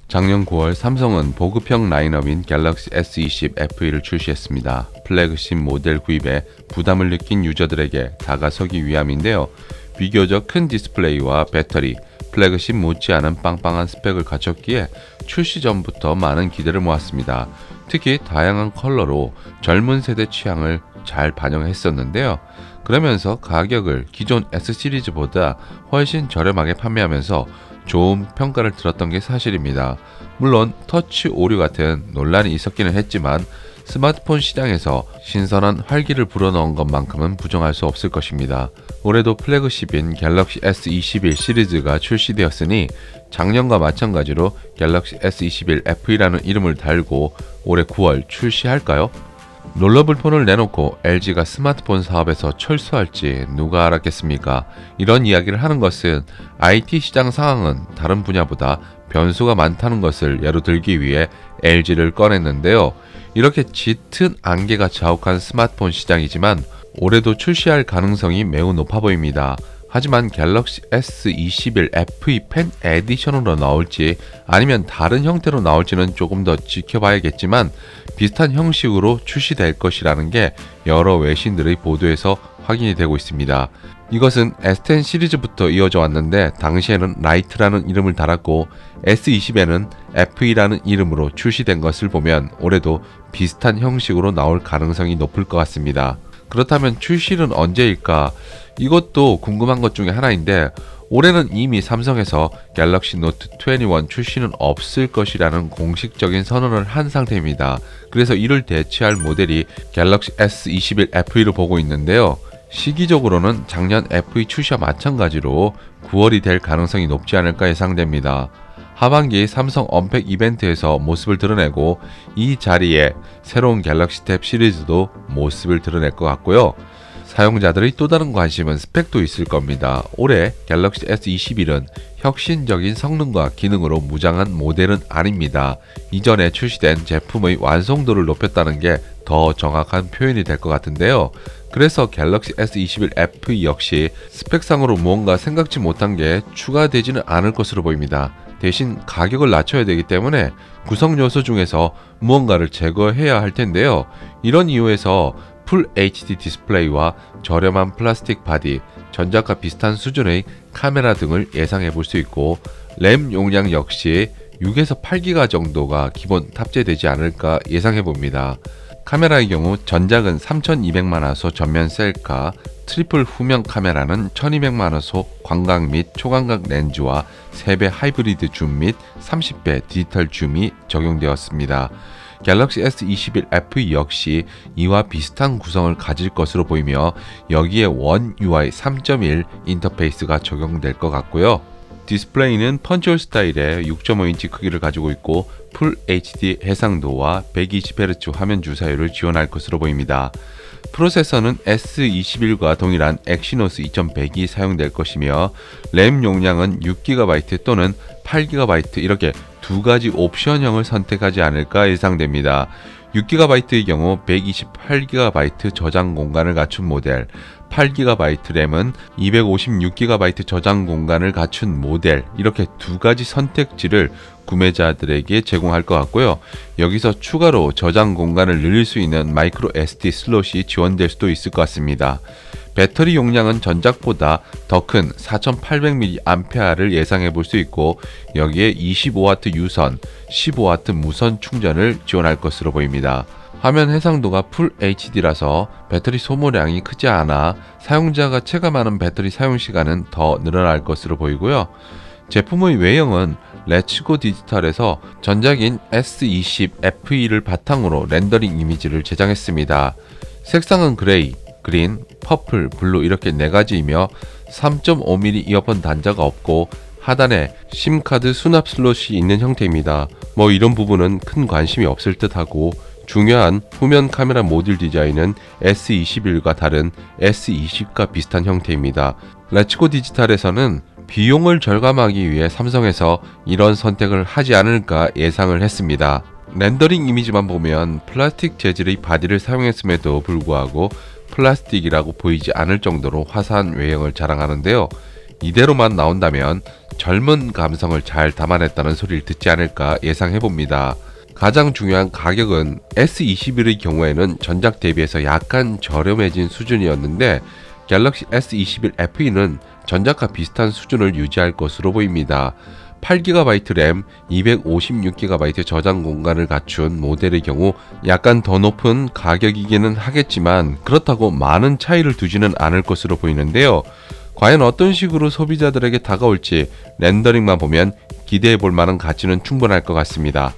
작년 9월 삼성은 보급형 라인업인 갤럭시 S20 FE를 출시했습니다. 플래그십 모델 구입에 부담을 느낀 유저들에게 다가서기 위함인데요. 비교적 큰 디스플레이와 배터리, 플래그십 못지않은 빵빵한 스펙을 갖췄기에 출시 전부터 많은 기대를 모았습니다. 특히 다양한 컬러로 젊은 세대 취향을 잘 반영했었는데요. 그러면서 가격을 기존 S 시리즈보다 훨씬 저렴하게 판매하면서 좋은 평가를 들었던 게 사실입니다. 물론 터치 오류 같은 논란이 있었기는 했지만 스마트폰 시장에서 신선한 활기를 불어넣은 것만큼은 부정할 수 없을 것입니다. 올해도 플래그십인 갤럭시 S21 시리즈가 출시되었으니 작년과 마찬가지로 갤럭시 S21 FE라는 이름을 달고 올해 9월 출시할까요? 롤러블 폰을 내놓고 LG가 스마트폰 사업에서 철수할지 누가 알았겠습니까? 이런 이야기를 하는 것은 IT 시장 상황은 다른 분야보다 변수가 많다는 것을 예로 들기 위해 LG를 꺼냈는데요. 이렇게 짙은 안개가 자욱한 스마트폰 시장이지만 올해도 출시할 가능성이 매우 높아 보입니다. 하지만 갤럭시 S21 FE 펜 에디션으로 나올지 아니면 다른 형태로 나올지는 조금 더 지켜봐야겠지만 비슷한 형식으로 출시될 것이라는 게 여러 외신들의 보도에서 확인이 되고 있습니다. 이것은 S10 시리즈부터 이어져 왔는데 당시에는 라이트라는 이름을 달았고 S20에는 FE라는 이름으로 출시된 것을 보면 올해도 비슷한 형식으로 나올 가능성이 높을 것 같습니다. 그렇다면 출시는 언제일까? 이것도 궁금한 것 중에 하나인데 올해는 이미 삼성에서 갤럭시 노트 21 출시는 없을 것이라는 공식적인 선언을 한 상태입니다. 그래서 이를 대체할 모델이 갤럭시 S21 FE로 보고 있는데요. 시기적으로는 작년 FE 출시와 마찬가지로 9월이 될 가능성이 높지 않을까 예상됩니다. 하반기 삼성 언팩 이벤트에서 모습을 드러내고 이 자리에 새로운 갤럭시 탭 시리즈도 모습을 드러낼 것 같고요. 사용자들의 또 다른 관심은 스펙도 있을 겁니다. 올해 갤럭시 S21은 혁신적인 성능과 기능으로 무장한 모델은 아닙니다. 이전에 출시된 제품의 완성도를 높였다는 게 더 정확한 표현이 될 것 같은데요. 그래서 갤럭시 S21 FE 역시 스펙상으로 무언가 생각지 못한 게 추가되지는 않을 것으로 보입니다. 대신 가격을 낮춰야 되기 때문에 구성 요소 중에서 무언가를 제거해야 할 텐데요. 이런 이유에서 풀 HD 디스플레이와 저렴한 플라스틱 바디, 전작과 비슷한 수준의 카메라 등을 예상해 볼 수 있고 램 용량 역시 6에서 8기가 정도가 기본 탑재되지 않을까 예상해 봅니다. 카메라의 경우 전작은 3200만화소 전면 셀카, 트리플 후면 카메라는 1200만화소 광각 및 초광각 렌즈와 3배 하이브리드 줌 및 30배 디지털 줌이 적용되었습니다. 갤럭시 S21 FE 역시 이와 비슷한 구성을 가질 것으로 보이며 여기에 원 UI 3.1 인터페이스가 적용될 것 같고요. 디스플레이는 펀치홀 스타일의 6.5인치 크기를 가지고 있고 풀 HD 해상도와 120Hz 화면 주사율을 지원할 것으로 보입니다. 프로세서는 S21과 동일한 엑시노스 2100이 사용될 것이며 램 용량은 6GB 또는 8GB 이렇게 두 가지 옵션형을 선택하지 않을까 예상됩니다. 6GB의 경우 128GB 저장 공간을 갖춘 모델, 8GB 램은 256GB 저장 공간을 갖춘 모델 이렇게 두 가지 선택지를 구매자들에게 제공할 것 같고요. 여기서 추가로 저장 공간을 늘릴 수 있는 마이크로 SD 슬롯이 지원될 수도 있을 것 같습니다. 배터리 용량은 전작보다 더 큰 4800mAh를 예상해 볼 수 있고 여기에 25W 유선, 15W 무선 충전을 지원할 것으로 보입니다. 화면 해상도가 풀 HD라서 배터리 소모량이 크지 않아 사용자가 체감하는 배터리 사용시간은 더 늘어날 것으로 보이고요. 제품의 외형은 렛츠고 디지털에서 전작인 S20 FE를 바탕으로 렌더링 이미지를 제작했습니다. 색상은 그레이, 그린, 퍼플, 블루 이렇게 4가지이며 3.5mm 이어폰 단자가 없고 하단에 심카드 수납 슬롯이 있는 형태입니다. 이런 부분은 큰 관심이 없을 듯 하고 중요한 후면 카메라 모듈 디자인은 S21과 다른 S20과 비슷한 형태입니다. 렛츠고 디지털에서는 비용을 절감하기 위해 삼성에서 이런 선택을 하지 않을까 예상을 했습니다. 렌더링 이미지만 보면 플라스틱 재질의 바디를 사용했음에도 불구하고 플라스틱이라고 보이지 않을 정도로 화사한 외형을 자랑하는데요. 이대로만 나온다면 젊은 감성을 잘 담아냈다는 소리를 듣지 않을까 예상해봅니다. 가장 중요한 가격은 S21의 경우에는 전작 대비해서 약간 저렴해진 수준이었는데 갤럭시 S21 FE는 전작과 비슷한 수준을 유지할 것으로 보입니다. 8GB 램, 256GB 저장 공간을 갖춘 모델의 경우 약간 더 높은 가격이기는 하겠지만 그렇다고 많은 차이를 두지는 않을 것으로 보이는데요. 과연 어떤 식으로 소비자들에게 다가올지 렌더링만 보면 기대해 볼 만한 가치는 충분할 것 같습니다.